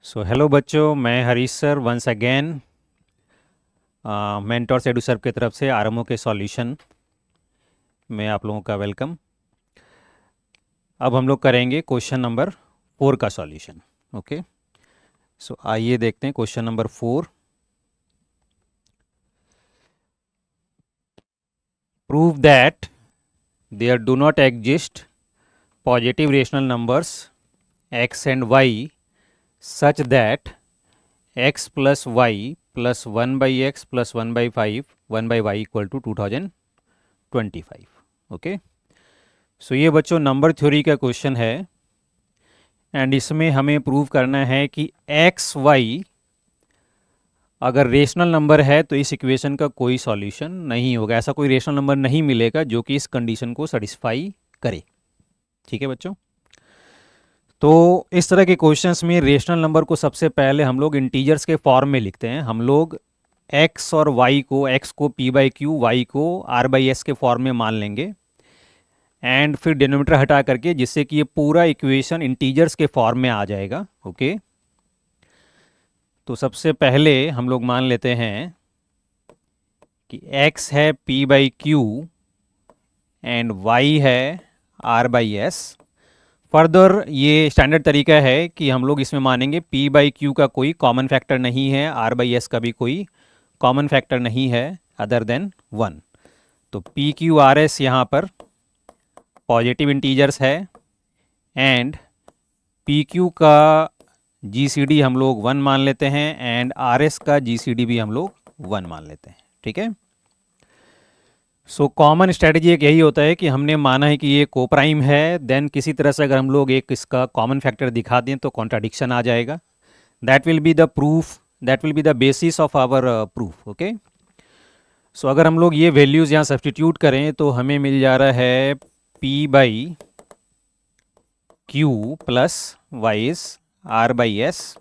सो hello बच्चों, मैं Harish sir once again mentors Eduserv की तरफ से आरएमओ के सॉल्यूशन में आप लोगों का वेलकम। अब हम लोग करेंगे क्वेश्चन नंबर 4 का सॉल्यूशन। ओके, सो आइए देखते हैं question number 4। Prove that there do not exist positive rational numbers x and y such that x plus y plus 1 by x plus 1 by 5 1 by y equal to 2025। Okay, सो ये बच्चों number theory का question है and इसमें हमें prove करना है कि x Y अगर रेशनल नंबर है तो इस इक्वेशन का कोई सॉल्यूशन नहीं होगा। ऐसा कोई रेशनल नंबर नहीं मिलेगा जो कि इस कंडीशन को सेटिस्फाई करे। ठीक है बच्चों, तो इस तरह के क्वेश्चंस में रेशनल नंबर को सबसे पहले हम लोग इंटीजर्स के फॉर्म में लिखते हैं। हम लोग x और y को, x को p बाई क्यू, y को r बाई एस के फॉर्म में मान लेंगे एंड फिर डिनोमिनेटर हटा करके, जिससे कि ये पूरा इक्वेशन इंटीजर्स के फॉर्म में आ जाएगा। ओके, तो सबसे पहले हम लोग मान लेते हैं कि x है p by Q and y है r बाई एस। फर्दर ये स्टैंडर्ड तरीका है कि हम लोग इसमें मानेंगे p बाई क्यू का कोई कॉमन फैक्टर नहीं है, r बाई एस का भी कोई कॉमन फैक्टर नहीं है अदर देन 1। तो p क्यू आर एस यहाँ पर पॉजिटिव इंटीजर्स है एंड पी क्यू का जीसीडी हम लोग 1 मान लेते हैं एंड आर एस का जीसीडी भी हम लोग 1 मान लेते हैं। ठीक है, सो कॉमन स्ट्रेटजी एक यही होता है कि हमने माना है कि ये कोप्राइम है, देन किसी तरह से अगर हम लोग एक इसका कॉमन फैक्टर दिखा दें तो कॉन्ट्राडिक्शन आ जाएगा। That will be the proof, that will be the basis of our proof. Okay, so अगर हम लोग ये वैल्यूज़ यहाँ सब्सटीट्यूट करें तो हमें मिल जा रहा है p by Q plus wise r by S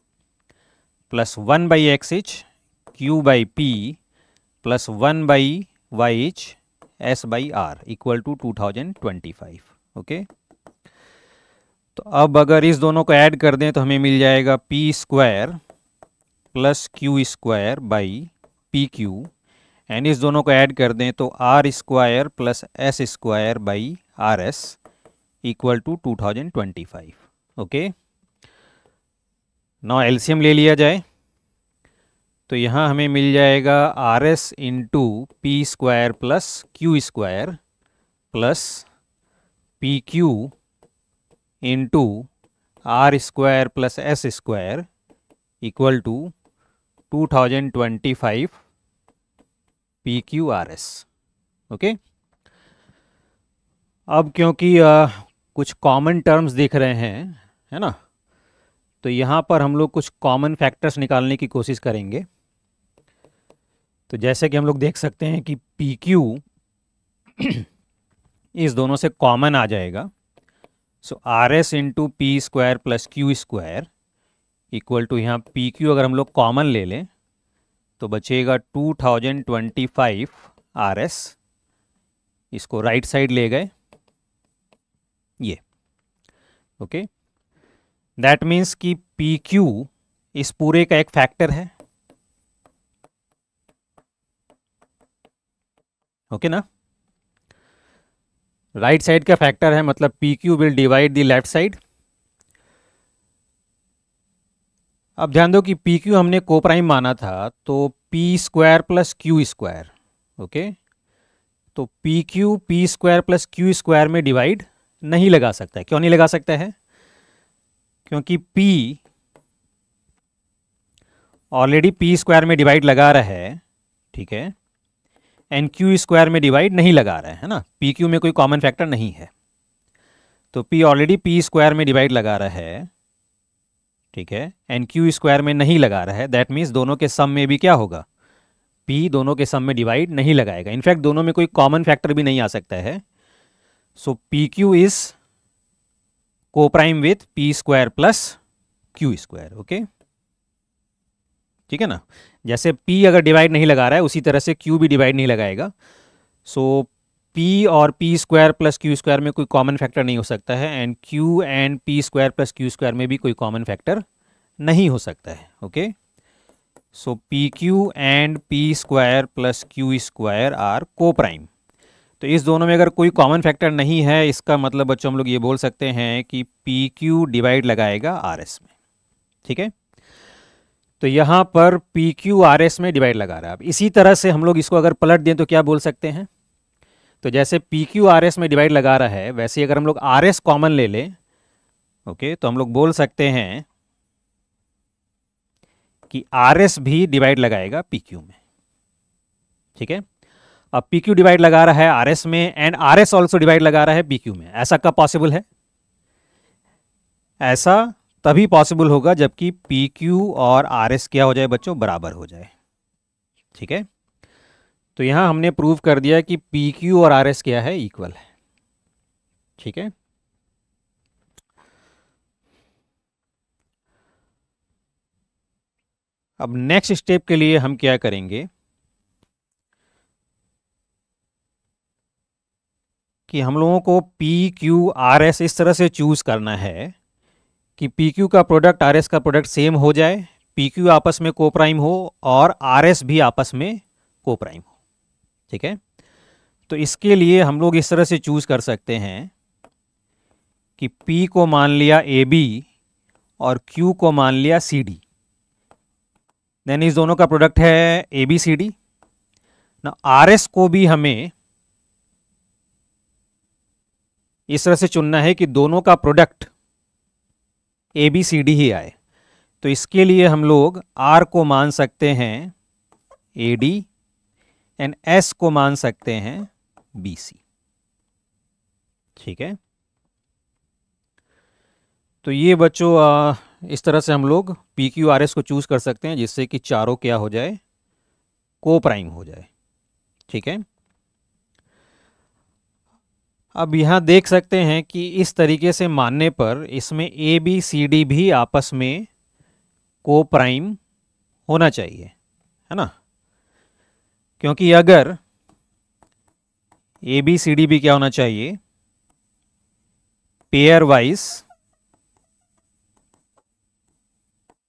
plus 1 by X each Q by p plus 1 by Y each s by R equal to 2025। Okay, तो अब अगर इस दोनों को ऐड कर दें तो हमें मिल जाएगा p square plus Q square by P Q and इस दोनों को ऐड कर दें तो R square plus S square by R S equal to 2025। Okay, now LCM ले लिया जाए तो यहाँ हमें मिल जाएगा R S into P square plus Q square plus P Q into R square plus S square equal to 2025 P Q R S. Okay, अब क्योंकि कुछ कॉमन टर्म्स दिख रहे हैं, है ना, तो यहाँ पर हम लोग कुछ कॉमन फैक्टर्स निकालने की कोशिश करेंगे। तो जैसे कि हम लोग देख सकते हैं कि पी क्यू इस दोनों से कॉमन आ जाएगा। So R S into P square plus Q square equal to, यहाँ पी क्यू अगर हम लोग कॉमन ले लें तो बचेगा 2025 आर एस, इसको राइट साइड ले गए ये। ओके, दैट मीन्स कि पी क्यू इस पूरे का एक फैक्टर है। ओके ना, राइट साइड का फैक्टर है, मतलब P Q will divide the left side. अब ध्यान दो कि पी क्यू हमने कोप्राइम माना था, तो P square plus Q square. Okay, तो P Q P square plus Q square में डिवाइड नहीं लगा सकता है। क्यों नहीं लगा सकता है? क्योंकि p ऑलरेडी पी स्क्वायर में डिवाइड लगा रहा है, ठीक है, एंड क्यू स्क्वायर में डिवाइड नहीं लगा रहा है ना। पी क्यू में कोई कॉमन फैक्टर नहीं है, तो p ऑलरेडी पी स्क्वायर में डिवाइड लगा रहा है, ठीक है, एंड क्यू स्क्वायर में नहीं लगा रहा है। दैट मीन्स दोनों के सम में भी क्या होगा, p दोनों के सम में डिवाइड नहीं लगाएगा। इनफैक्ट दोनों में कोई कॉमन फैक्टर भी नहीं आ सकता है। So P Q is coprime with P square plus Q square. Okay, ठीक है ना, जैसे p अगर डिवाइड नहीं लगा रहा है उसी तरह से q भी डिवाइड नहीं लगाएगा। सो p और p square plus Q square में कोई कॉमन फैक्टर नहीं हो सकता है, and q and p square plus Q square में भी कोई कॉमन फैक्टर नहीं हो सकता है। Okay, so P Q and P square plus Q square are coprime. तो इस दोनों में अगर कोई कॉमन फैक्टर नहीं है, इसका मतलब बच्चों हम लोग ये बोल सकते हैं कि पी क्यू डिवाइड लगाएगा आर एस में। ठीक है, तो यहाँ पर पी क्यू आर एस में डिवाइड लगा रहा है। अब इसी तरह से हम लोग इसको अगर पलट दें तो क्या बोल सकते हैं, तो जैसे पी क्यू आर एस में डिवाइड लगा रहा है, वैसे अगर हम लोग आर एस कॉमन ले लें, ओके, तो हम लोग बोल सकते हैं कि आर एस भी डिवाइड लगाएगा पी क्यू में। ठीक है, अब पी क्यू डिवाइड लगा रहा है आर एस में and R S also divide लगा रहा है पी क्यू में। ऐसा कब पॉसिबल है? ऐसा तभी पॉसिबल होगा जबकि पी क्यू और आर एस क्या हो जाए बच्चों, बराबर हो जाए। ठीक है, तो यहां हमने प्रूव कर दिया कि पी क्यू और आर एस क्या है, इक्वल है। ठीक है, अब नेक्स्ट स्टेप के लिए हम क्या करेंगे कि हम लोगों को पी क्यू आर एस इस तरह से चूज करना है कि पी क्यू का प्रोडक्ट आर एस का प्रोडक्ट सेम हो जाए, पी क्यू आपस में को प्राइम हो और आर एस भी आपस में को प्राइम हो। ठीक है, तो इसके लिए हम लोग इस तरह से चूज कर सकते हैं कि P को मान लिया AB और Q को मान लिया CD, देन इस दोनों का प्रोडक्ट है ABCD ना। RS को भी हमें इस तरह से चुनना है कि दोनों का प्रोडक्ट ABCD ही आए। तो इसके लिए हम लोग R को मान सकते हैं AD एंड S को मान सकते हैं BC। ठीक है, तो ये बच्चों इस तरह से हम लोग पी क्यू आर एस को चूज कर सकते हैं जिससे कि चारों क्या हो जाए, को प्राइम हो जाए। ठीक है, अब यहाँ देख सकते हैं कि इस तरीके से मानने पर इसमें ए बी सी डी भी आपस में को प्राइम होना चाहिए, है ना, क्योंकि अगर ए बी सी डी भी क्या होना चाहिए, पेयर वाइज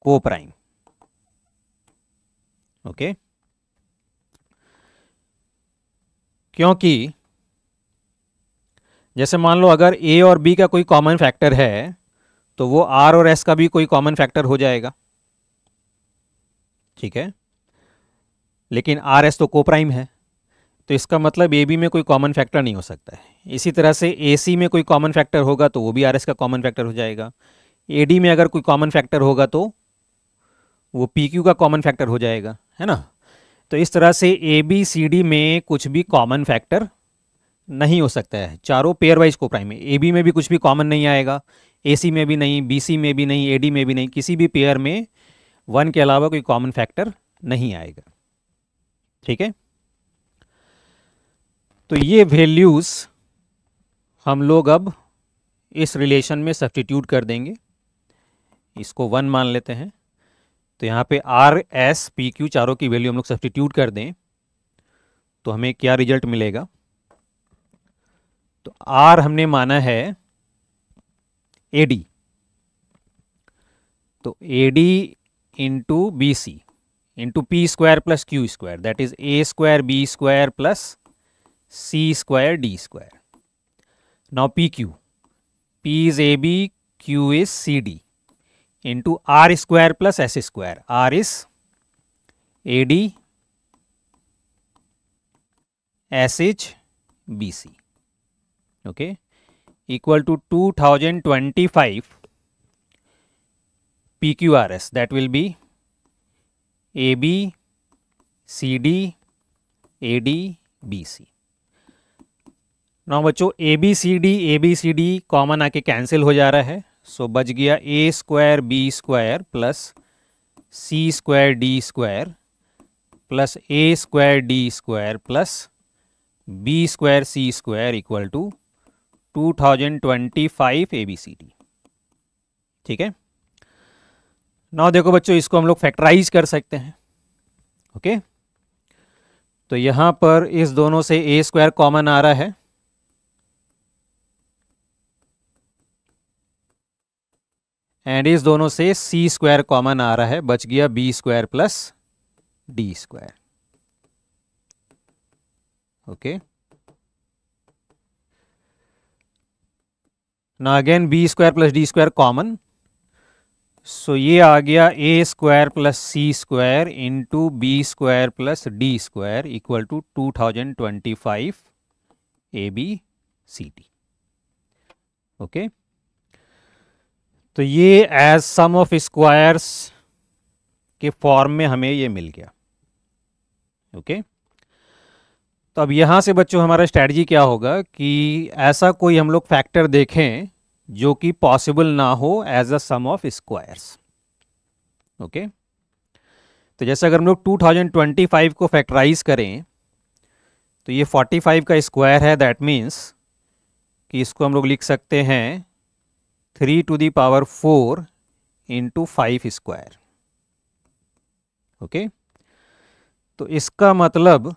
को प्राइम। ओके, क्योंकि जैसे मान लो अगर ए और बी का कोई कॉमन फैक्टर है तो वो आर और एस का भी कोई कॉमन फैक्टर हो जाएगा। ठीक है, लेकिन आर एस तो को प्राइम है, तो इसका मतलब ए बी में कोई कॉमन फैक्टर नहीं हो सकता है। इसी तरह से ए सी में कोई कॉमन फैक्टर होगा तो वो भी आर एस का कॉमन फैक्टर हो जाएगा। ए डी में अगर कोई कॉमन फैक्टर होगा तो वो पी क्यू का कॉमन फैक्टर हो जाएगा, है ना। तो इस तरह से ए बी सी डी में कुछ भी कॉमन फैक्टर नहीं हो सकता है, चारों पेयर वाइज को प्राइम है। ए बी में भी कुछ भी कॉमन नहीं आएगा, ए सी में भी नहीं, बी सी में भी नहीं, ए डी में भी नहीं, किसी भी पेयर में वन के अलावा कोई कॉमन फैक्टर नहीं आएगा। ठीक है, तो ये वैल्यूज हम लोग अब इस रिलेशन में सब्स्टिट्यूट कर देंगे, इसको 1 मान लेते हैं। तो यहाँ पे आर एस पी क्यू चारों की वैल्यू हम लोग सब्स्टिट्यूट कर दें तो हमें क्या रिजल्ट मिलेगा, तो आर हमने माना है ए डी, तो A D into B C into P square plus Q square, that is A square B square plus C square D square. Now P Q, P is A B, Q is C D into R square plus S square, R is A D, S is B C. Okay, equal to 2025 PQRS, that will be AB, CD, AD, BC। Now बच्चों ABCD common आके cancel हो जा रहा है, so बच गया A square B square plus C square D square plus A square D square plus B square C square equal to 2025 ABCD। ठीक है, नाउ देखो बच्चों, इसको हम लोग फैक्टराइज कर सकते हैं। ओके, तो यहां पर इस दोनों से ए स्क्वायर कॉमन आ रहा है, एंड इस दोनों से सी स्क्वायर कॉमन आ रहा है, बच गया B square plus D square. Okay, ना again B square plus D square common, so ये आ गया A square plus C square into B square plus D square equal to 2025 A B C D. Okay, तो ये as sum of squares के form में हमें ये मिल गया। ओके, तो अब यहां से बच्चों हमारा स्ट्रैटेजी क्या होगा कि ऐसा कोई हम लोग फैक्टर देखें जो कि पॉसिबल ना हो as a sum of squares. Okay, तो जैसे अगर हम लोग 2025 को फैक्टराइज करें तो ये 45 का स्क्वायर है, दैट मीन्स कि इसको हम लोग लिख सकते हैं 3 to the power 4 into 5 square. Okay, तो इसका मतलब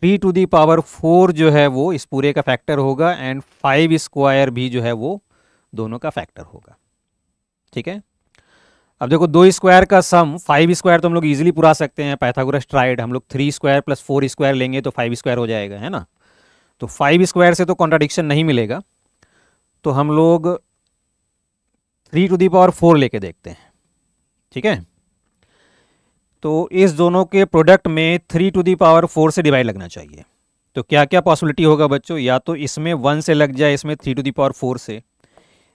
3 to the power 4 जो है वो इस पूरे का फैक्टर होगा एंड 5 स्क्वायर भी जो है वो दोनों का फैक्टर होगा। ठीक है, अब देखो 2 स्क्वायर का सम 5 स्क्वायर तो हम लोग इजीली पुरा सकते हैं, पाइथागोरस ट्राइड। हम लोग 3 स्क्वायर प्लस 4 स्क्वायर लेंगे तो 5 स्क्वायर हो जाएगा, है ना। तो 5 स्क्वायर से तो कॉन्ट्राडिक्शन नहीं मिलेगा, तो हम लोग 3 to the power 4 लेके देखते हैं। ठीक है, तो इस दोनों के प्रोडक्ट में 3 to the power 4 से डिवाइड लगना चाहिए। तो क्या क्या पॉसिबिलिटी होगा बच्चों, या तो इसमें 1 से लग जाए, इसमें 3 to the power 4 से,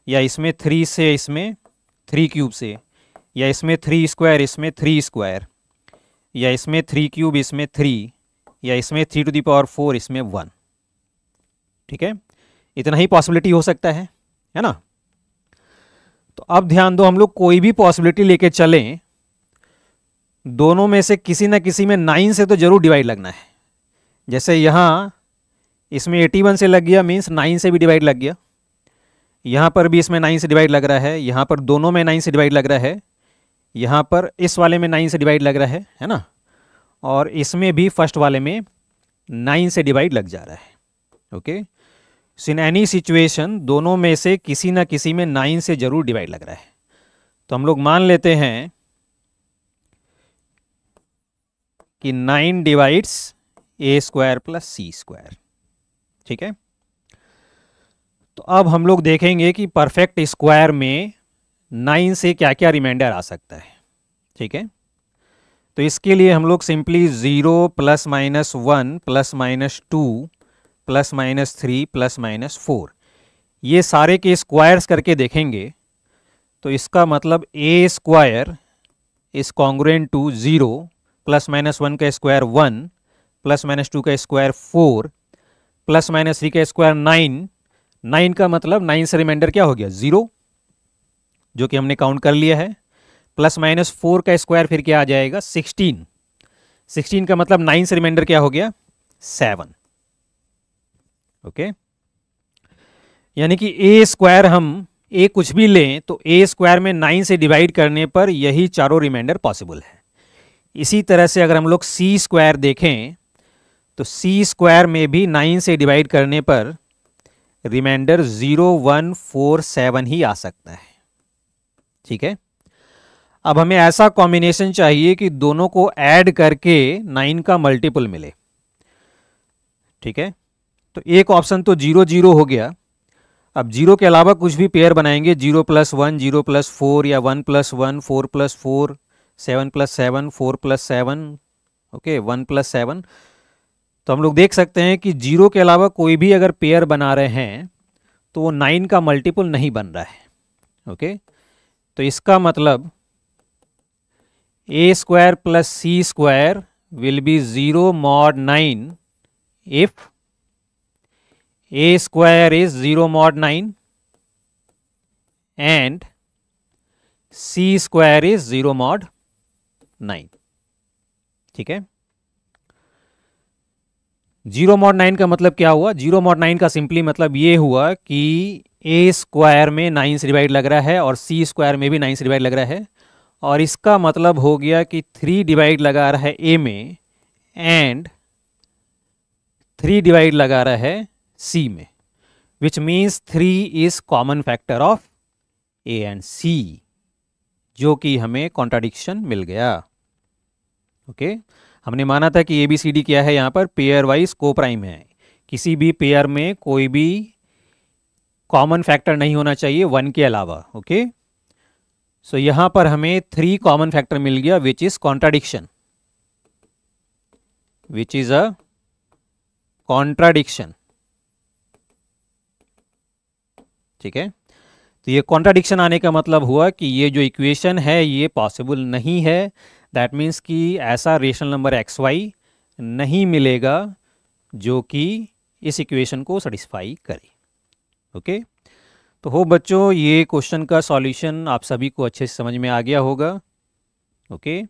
या इसमें 3 से, इसमें 3 क्यूब से, या इसमें 3 स्क्वायर, इसमें 3 स्क्वायर, या इसमें 3 क्यूब, इसमें 3, या इसमें 3 to the power 4, इसमें 1। ठीक है, इतना ही पॉसिबिलिटी हो सकता है ना। तो अब ध्यान दो, हम लोग कोई भी पॉसिबिलिटी लेके चलें, दोनों में से किसी ना किसी में 9 से तो जरूर डिवाइड लगना है। जैसे यहाँ इसमें 81 से लग गया, मीन्स 9 से भी डिवाइड लग गया। यहाँ पर भी इसमें 9 से डिवाइड लग रहा है, यहाँ पर दोनों में 9 से डिवाइड लग रहा है, यहाँ पर इस वाले में 9 से डिवाइड लग रहा है ना, और इसमें भी फर्स्ट वाले में 9 से डिवाइड लग जा रहा है। Okay, so in any situation दोनों में से किसी ना किसी में 9 से जरूर डिवाइड लग रहा है। तो हम लोग मान लेते हैं कि 9 डिवाइड्स ए स्क्वायर प्लस सी स्क्वायर। ठीक है, तो अब हम लोग देखेंगे कि परफेक्ट स्क्वायर में 9 से क्या क्या रिमाइंडर आ सकता है। ठीक है, तो इसके लिए हम लोग simply 0 plus minus 1 plus minus 2 plus minus 3 plus minus 4 ये सारे के स्क्वायर्स करके देखेंगे। तो इसका मतलब A square is congruent to 0 plus minus 1 का स्क्वायर 1 प्लस माइनस 2 का स्क्वायर 4 प्लस माइनस 3 का स्क्वायर 9। 9 का मतलब 9 से रिमाइंडर क्या हो गया 0, जो कि हमने काउंट कर लिया है, प्लस माइनस 4 का स्क्वायर फिर क्या आ जाएगा 16। 16 का मतलब 9 से रिमाइंडर क्या हो गया 7। ओके, यानी कि ए स्क्वायर हम ए कुछ भी लें तो ए स्क्वायर में 9 से डिवाइड करने पर यही चारों रिमाइंडर पॉसिबल है। इसी तरह से अगर हम लोग सी स्क्वायर देखें तो सी स्क्वायर में भी 9 से डिवाइड करने पर रिमाइंडर 0 1 4 7 ही आ सकता है। ठीक है, अब हमें ऐसा कॉम्बिनेशन चाहिए कि दोनों को ऐड करके 9 का मल्टीपल मिले। ठीक है, तो एक ऑप्शन तो 0 0 हो गया। अब 0 के अलावा कुछ भी पेयर बनाएंगे, 0 प्लस 1 0 प्लस 4, या 1 plus 1 4 plus 4 7 plus 7 4 plus 7, okay 1 plus 7। तो हम लोग देख सकते हैं कि 0 के अलावा कोई भी अगर पेयर बना रहे हैं तो वो 9 का मल्टीपल नहीं बन रहा है। ओके, तो इसका मतलब A square plus C square will be 0 mod 9 if A square is 0 mod 9 and C square is 0 mod 9। ठीक है, 0 mod 9 का मतलब क्या हुआ, 0 mod 9 का सिंपली मतलब ये हुआ कि ए स्क्वायर में 9 से डिवाइड लग रहा है और सी स्क्वायर में भी 9 से डिवाइड लग रहा है, और इसका मतलब हो गया कि 3 डिवाइड लगा रहा है ए में एंड 3 डिवाइड लगा रहा है सी में, which means 3 is common factor of A and C, जो कि हमें कॉन्ट्राडिक्शन मिल गया। ओके, हमने माना था कि ए बी सी डी क्या है, यहाँ पर पेयर वाइज को प्राइम है। किसी भी पेयर में कोई भी कॉमन फैक्टर नहीं होना चाहिए 1 के अलावा। ओके, सो यहां पर हमें 3 कॉमन फैक्टर मिल गया, which is contradiction, which is a contradiction. ठीक है, तो ये कॉन्ट्राडिक्शन आने का मतलब हुआ कि ये जो इक्वेशन है ये पॉसिबल नहीं है। दैट मीन्स कि ऐसा रेशनल नंबर एक्स वाई नहीं मिलेगा जो कि इस इक्वेशन को सेटिस्फाई करे। ओके, तो हो बच्चों, ये क्वेश्चन का सॉल्यूशन आप सभी को अच्छे से समझ में आ गया होगा। Okay,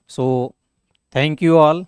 so thank you all.